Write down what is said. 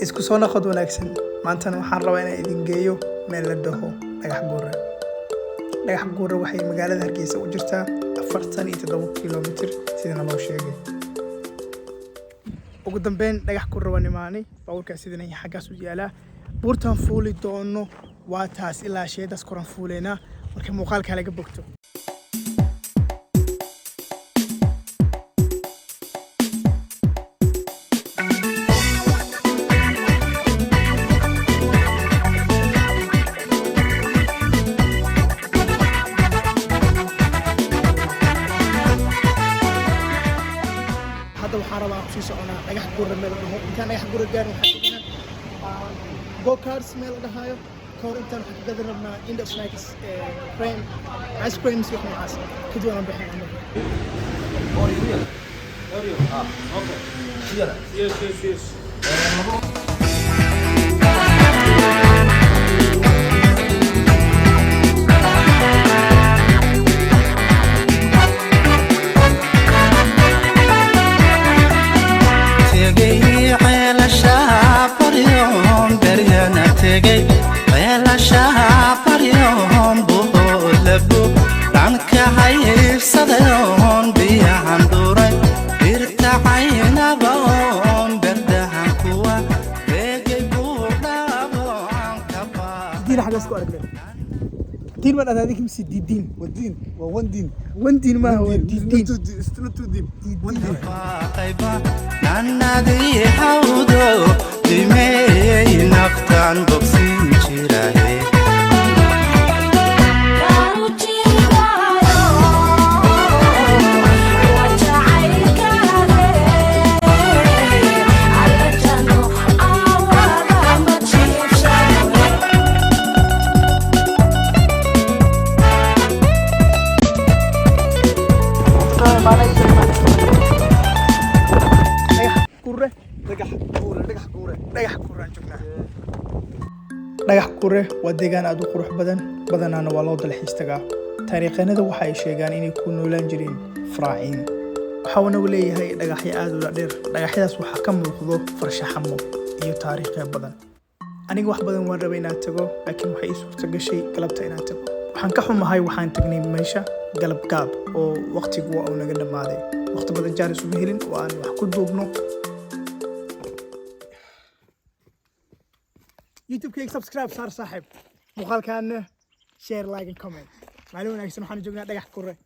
isku soo noqod wanaagsan maantana waxaan rabaa inaan idin geeyo meel la dhaho dhagax guure. dhagax guure waxay magaalada Hargeysa u jirtaa 47 kiiloomitir sida loo sheegay. ugu dambeyn dhagax guure waa nimaanay bawrka sidana xaggaas u yaalaa buurtan fuuli doono waa taas ilaa sheedas koran fuuleena marka muuqaalka laga bogto. waxaan rabaa ku sii soconaa dhagax guure meel dhaho intaan dhagax guure gaar waxaan go karts meel dhahayo kor intaan waxaan ka gadan rabnaa Indo snacks cream ice cream iyo waxaas kadib aan bixin Oreo okay yes دين من هذيك مس دين ودين ووندين وندين ما هو دين استنتو دين وندين نادي حودو دمي نفتان بوكسين شراهي dhagax guure waa deegaan aad u qurux badanaana waa loo dalxiis tagaa. taariikhanada waxa ay sheegaan inay ku noolaan jireen faraaciin. waxaana uu leeyahay dhagaxyo aad u dheer. dhagaxyadaas waxaa ka muuqdo farshaxamo iyo taariikho badan. aniga wax badan waan rabay inaan tago laakiin waxay ii suurta gashay galabta inaan tago. waxaan ka xumahay waxaan tagnay meesha galab gaab oo waqtigu waa uu naga dhamaaday. waqti badan jaaris uma helin oo aan wax ku duubno. YouTube كيك سبسكرايب صار صاحب مقال كان شير لايك كومنت معلومة أحسن حنا جبنا دقيق كورة